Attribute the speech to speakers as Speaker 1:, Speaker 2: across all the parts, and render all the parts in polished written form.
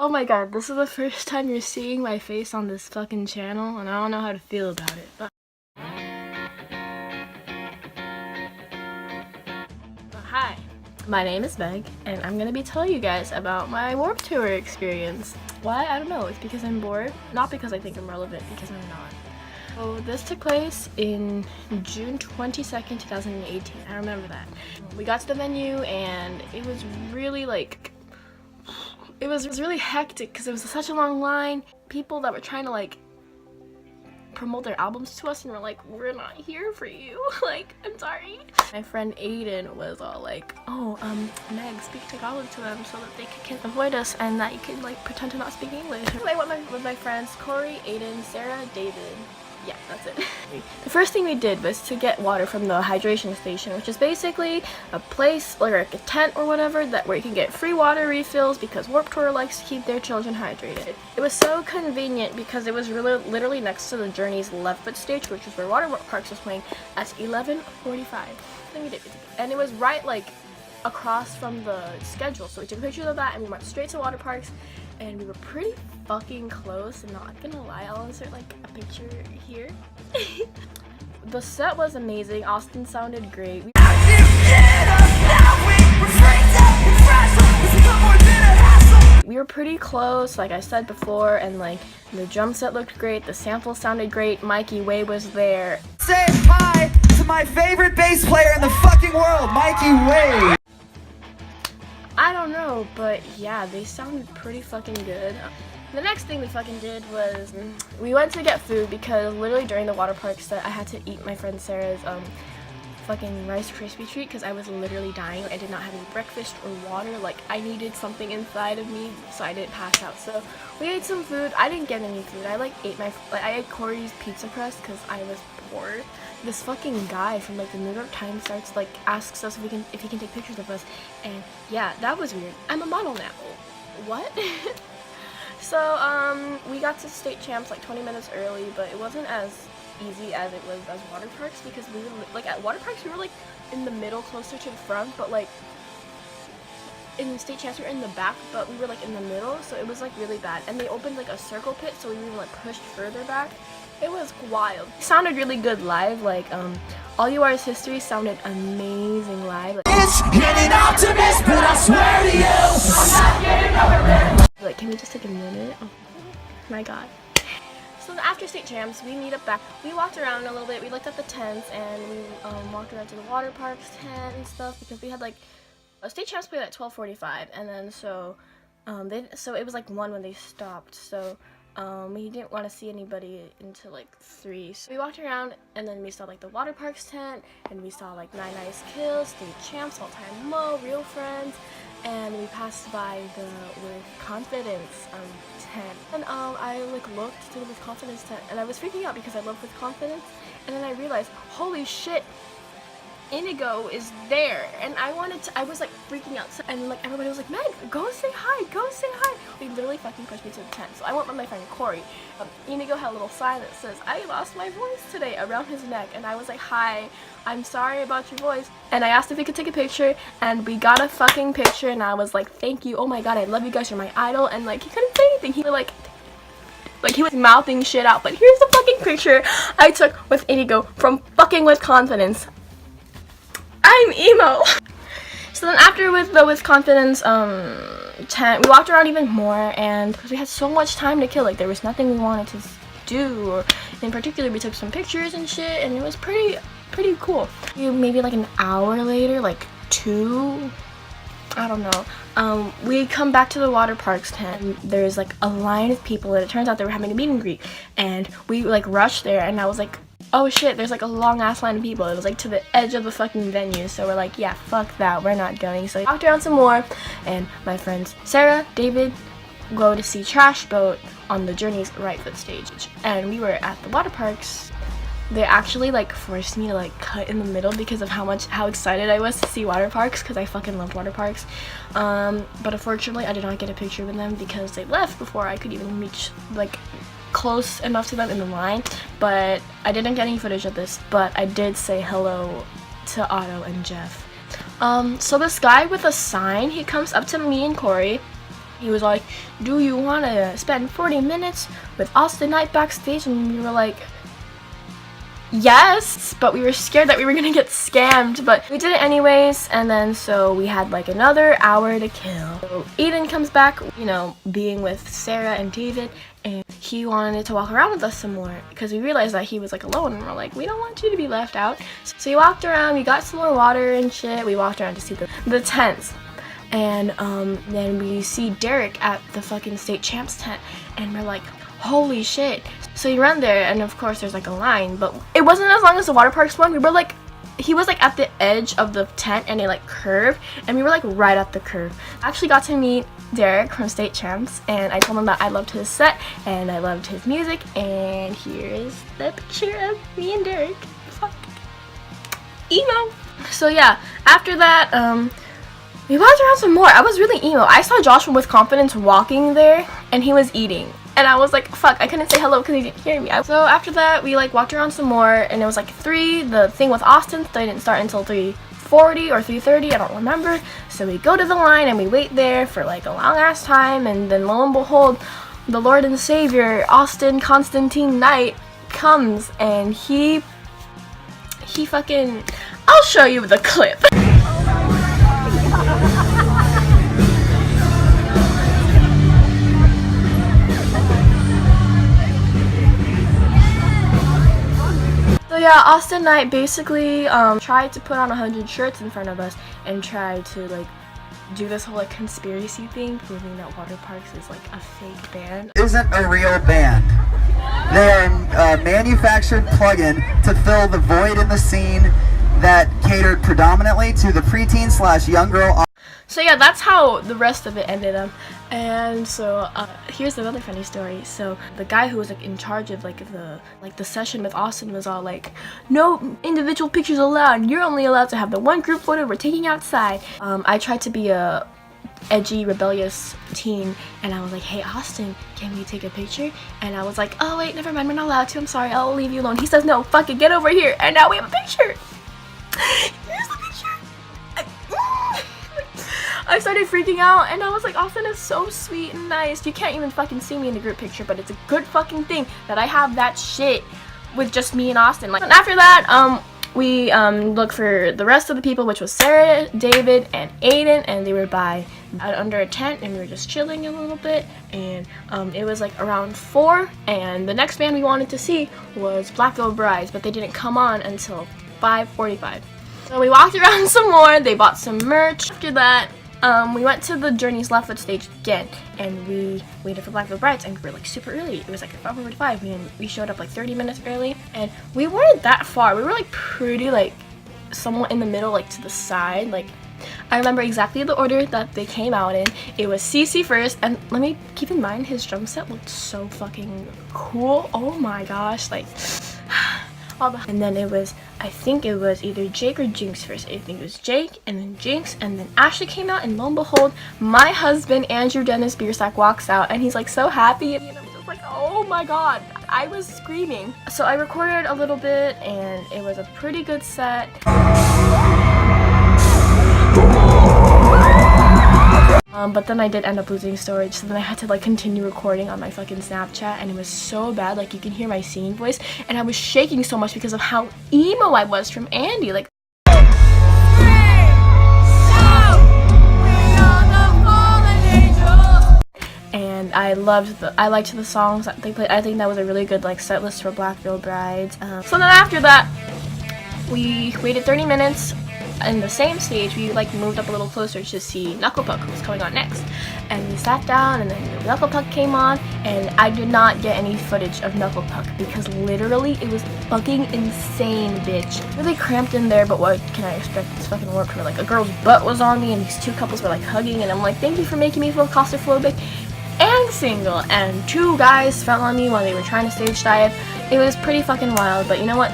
Speaker 1: Oh my god, this is the first time you're seeing my face on this fucking channel, and I don't know how to feel about it, but hi, my name is Meg, and I'm gonna be telling you guys about my Warped Tour experience. Why? I don't know. It's because I'm bored. Not because I think I'm relevant, because I'm not. So this took place in June 22nd, 2018. I remember that. We got to the venue, and it was really it was really hectic because it was such a long line. People that were trying to promote their albums to us and were like, we're not here for you. I'm sorry. My friend Aiden was all like, oh, Meg, speak Tagalog to them so that they can avoid us and that you can pretend to not speak English. I went with my friends Corey, Aiden, Sarah, David. Yeah, that's it. The first thing we did was to get water from the hydration station, which is basically a place, like a tent or whatever, where you can get free water refills because Warped Tour likes to keep their children hydrated. It was so convenient because it was literally next to the Journey's left foot stage, which is where Waterparks was playing at 11:45. Then we did it, and it was right across from the schedule. So we took pictures of that and we went straight to Waterparks. And we were pretty fucking close, and not gonna lie, I'll insert a picture here. The set was amazing. Austin sounded great. We were pretty close, like I said before, and the drum set looked great, the sample sounded great, Mikey Way was there.
Speaker 2: Say hi to my favorite bass player in the fucking world, Mikey Way!
Speaker 1: I don't know, but yeah, they sounded pretty fucking good. The next thing we fucking did was we went to get food because literally during the Waterparks set I had to eat my friend Sarah's fucking Rice Krispie treat because I was literally dying. I did not have any breakfast or water. I needed something inside of me so I didn't pass out. So we ate some food. I didn't get any food. I I ate Corey's pizza crust because I was bored. This fucking guy from the New York Times starts asks us if he can take pictures of us, and yeah, that was weird. I'm a model now. What? So we got to state champs 20 minutes early, but it wasn't as easy as it was as Waterparks because we were at Waterparks we were in the middle, closer to the front, but in state champs we were in the back, but we were in the middle, so it was really bad. And they opened a circle pit, so we were pushed further back. It was wild. It sounded really good live. All You Are Is History sounded amazing live.
Speaker 2: It's an optimist, but I swear to you, I'm not getting over it.
Speaker 1: Can we just take a minute? Oh my god. So then after state champs, we meet up back. We walked around a little bit. We looked at the tents and we walked around to the Waterparks tent and stuff because we had state champs played at 12:45, and then so it was 1 when they stopped. So we didn't want to see anybody until 3. So we walked around and then we saw the Waterparks tent, and we saw 9 Ice Kills, state champs, All Time Low, Real Friends, and we passed by the With Confidence tent. And I looked to the With Confidence tent, and I was freaking out because I love With Confidence, and then I realized, holy shit, Indigo is there, and I was freaking out, and everybody was like, Meg, go say hi, go say hi. They literally fucking pushed me to the tent. So I went with my friend Corey. Indigo had a little sign that says, I lost my voice today, around his neck, and I was like, hi, I'm sorry about your voice. And I asked if we could take a picture, and we got a fucking picture, and I was like, thank you, oh my god, I love you guys, you're my idol. And he couldn't say anything. He was he was mouthing shit out, but here's the fucking picture I took with Indigo from fucking With Confidence. I'm emo. So then after with Confidence tent, we walked around even more, and because we had so much time to kill, there was nothing we wanted to do, or in particular we took some pictures and shit, and it was pretty cool. Maybe an hour later, 2, I don't know, we come back to the Waterparks tent, and there's a line of people, and it turns out they were having a meet and greet, and we rushed there, and I was like, oh shit, there's a long ass line of people. It was to the edge of the fucking venue, so we're yeah, fuck that, we're not going. So we walked around some more, and my friends Sarah, David go to see Trash Boat on the Journey's right foot stage, and we were at the Waterparks. They actually forced me to cut in the middle because of how excited I was to see Waterparks, because I fucking loved Waterparks. But unfortunately I did not get a picture with them because they left before I could even reach close enough to them in the line. But I didn't get any footage of this, but I did say hello to Otto and Jeff. So this guy with a sign, he comes up to me and Corey. He was like, do you want to spend 40 minutes with Austin Knight backstage? And we were like, yes, but we were scared that we were gonna get scammed, but we did it anyways. And then so we had like another hour to kill. So Aiden comes back, you know, being with Sarah and David, and he wanted to walk around with us some more because we realized that he was like alone, and we're like, we don't want you to be left out. So we walked around, we got some more water and shit. We walked around to see the tents. And then we see Derek at the fucking state champs tent, and we're like, holy shit. So you run there, and of course there's like a line, but it wasn't as long as the water parks one. We were like, he was like at the edge of the tent, and it like curved, and we were like right at the curve. I actually got to meet Derek from state champs, and I told him that I loved his set and I loved his music, and here is the picture of me and Derek. Fuck. Emo. So yeah, after that, we walked around some more. I was really emo. I saw Joshua with confidence walking there, and he was eating. And I was like, fuck, I couldn't say hello because he didn't hear me. So after that, we like walked around some more, and it was like 3. The thing with Austin didn't start until 3:40 or 3:30, I don't remember. So we go to the line and we wait there for like a long ass time, and then lo and behold, the Lord and Savior, Austin Constantine Knight, comes, and he fucking, I'll show you the clip. So yeah, Austin Knight basically tried to put on 100 shirts in front of us and tried to like do this whole like conspiracy thing, proving that Water Parks is like a fake band.
Speaker 3: Isn't a real band. They are a manufactured plug-in to fill the void in the scene that catered predominantly to the preteen / young girl.
Speaker 1: So yeah, that's how the rest of it ended up. And so here's another funny story. So the guy who was like in charge of like the session with Austin was all like, no individual pictures allowed, you're only allowed to have the one group photo we're taking outside. I tried to be a edgy rebellious teen, and I was like, hey Austin, can we take a picture? And I was like, oh wait, never mind, we're not allowed to, I'm sorry, I'll leave you alone. He says, no, fuck it, get over here. And now we have a picture. Here's the picture. I started freaking out, and I was like, Austin is so sweet and nice. You can't even fucking see me in the group picture, but it's a good fucking thing that I have that shit with just me and Austin. Like, and after that, we looked for the rest of the people, which was Sarah, David, and Aiden, and they were under a tent, and we were just chilling a little bit. And it was like around 4, and the next band we wanted to see was Black Veil Brides, but they didn't come on until 5:45. So we walked around some more. They bought some merch. After that, we went to the Journey's Left Foot stage again, and we waited for Black Veil Brides, and we were like super early. It was like 5:45, and we showed up like 30 minutes early, and we weren't that far. We were like pretty like somewhat in the middle, like to the side. Like I remember exactly the order that they came out in. It was CC first, and let me keep in mind his drum set looked so fucking cool. Oh my gosh, like and then it was, I think it was either Jake or Jinx first. I think it was Jake, and then Jinx, and then Ashley came out, and lo and behold, my husband, Andrew Dennis Biersack, walks out, and he's like so happy, and I'm just like, oh my god, I was screaming. So I recorded a little bit, and it was a pretty good set. But then I did end up losing storage, so then I had to like continue recording on my fucking Snapchat, and it was so bad, like you can hear my singing voice, and I was shaking so much because of how emo I was from Andy. Like, and I liked the songs that they played. I think that was a really good like set list for Black Veil Brides. So then after that, we waited 30 minutes. In the same stage, we like moved up a little closer to see Knuckle Puck, who was coming on next, and we sat down, and then Knuckle Puck came on, and I did not get any footage of Knuckle Puck because literally it was fucking insane, bitch. Really cramped in there, but what can I expect? It's fucking work for like a girl's butt was on me, and these 2 couples were like hugging, and I'm like, thank you for making me feel claustrophobic and single. And 2 guys fell on me while they were trying to stage dive. It was pretty fucking wild, but you know what?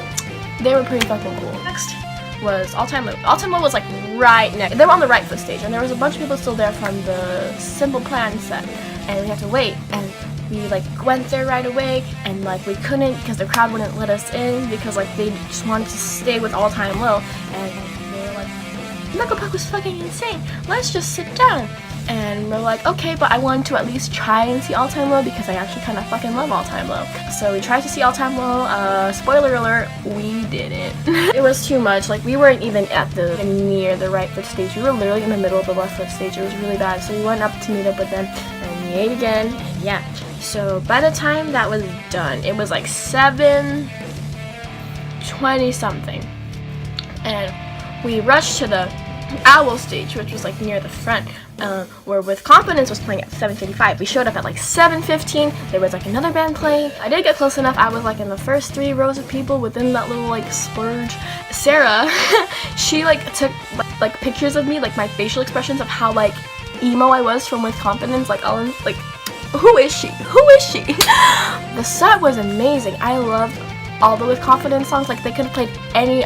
Speaker 1: They were pretty fucking cool. Next was All Time Low. All Time Low was like right next. They were on the right foot stage, and there was a bunch of people still there from the Simple Plan set, and we had to wait, and we like went there right away, and like we couldn't because the crowd wouldn't let us in because like they just wanted to stay with All Time Low, and they were like, Knuckle Puck was fucking insane, let's just sit down. And we're like, okay, but I wanted to at least try and see All Time Low because I actually kind of fucking love All Time Low. So we tried to see All Time Low. Spoiler alert, we didn't. It was too much. Like, we weren't even at the near the right foot stage. We were literally in the middle of the left foot stage. It was really bad. So we went up to meet up with them and we ate again. And yeah. So by the time that was done, it was like 7:20 something. And we rushed to the owl stage, which was like near the front, where With Confidence was playing at 7:35. We showed up at like 7:15. There was like another band playing. I did get close enough. I was like in the first 3 rows of people within that little like splurge. Sarah, she like took like pictures of me, like my facial expressions of how like emo I was from With Confidence. Like all in, like, who is she? Who is she? The set was amazing. I loved all the With Confidence songs. Like, they could have played any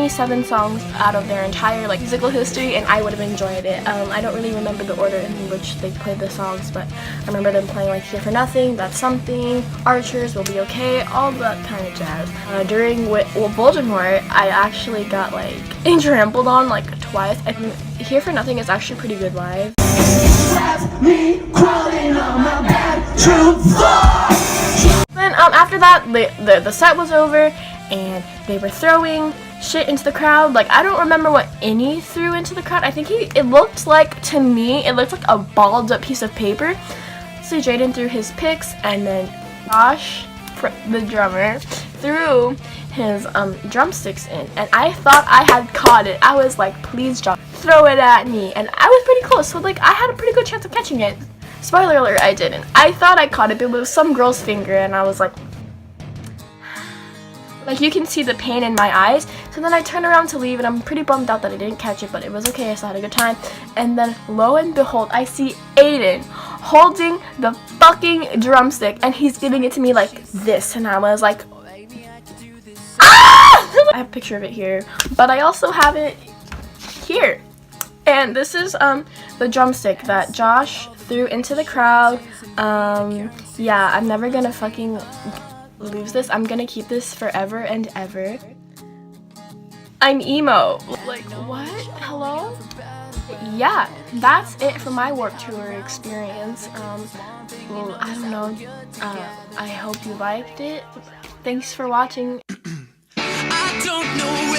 Speaker 1: 7 songs out of their entire like musical history and I would have enjoyed it. I don't really remember the order in which they played the songs, but I remember them playing like Here for Nothing, That's Something, Archers, Will Be Okay, all that kind of jazz. During Voldemort, I actually got like trampled on like twice. I think Here for Nothing is actually pretty good live.
Speaker 2: Me crawling on my bedroom floor.
Speaker 1: Then after that, the set was over and they were throwing shit into the crowd. Like, I don't remember what any threw into the crowd. I think it looked like, to me, it looked like a balled up piece of paper. So Jaden threw his picks and then Josh, the drummer, threw his drumsticks in, and I thought I had caught it. I was like, please Josh, throw it at me, and I was pretty close, so like I had a pretty good chance of catching it. Spoiler alert, I didn't. I thought I caught it, but it was some girl's finger, and I was like, you can see the pain in my eyes. So then I turned around to leave, and I'm pretty bummed out that I didn't catch it, but it was okay, so I had a good time. And then lo and behold, I see Aiden holding the fucking drumstick, and he's giving it to me like this, and I was like, ah! I have a picture of it here, but I also have it here. And this is the drumstick that Josh threw into the crowd. Yeah, I'm never gonna fucking lose this. I'm gonna keep this forever and ever. I'm emo. Like, what? Hello? Yeah, that's it for my Warped Tour experience. Well, I don't know. I hope you liked it. Thanks for watching.
Speaker 2: I don't know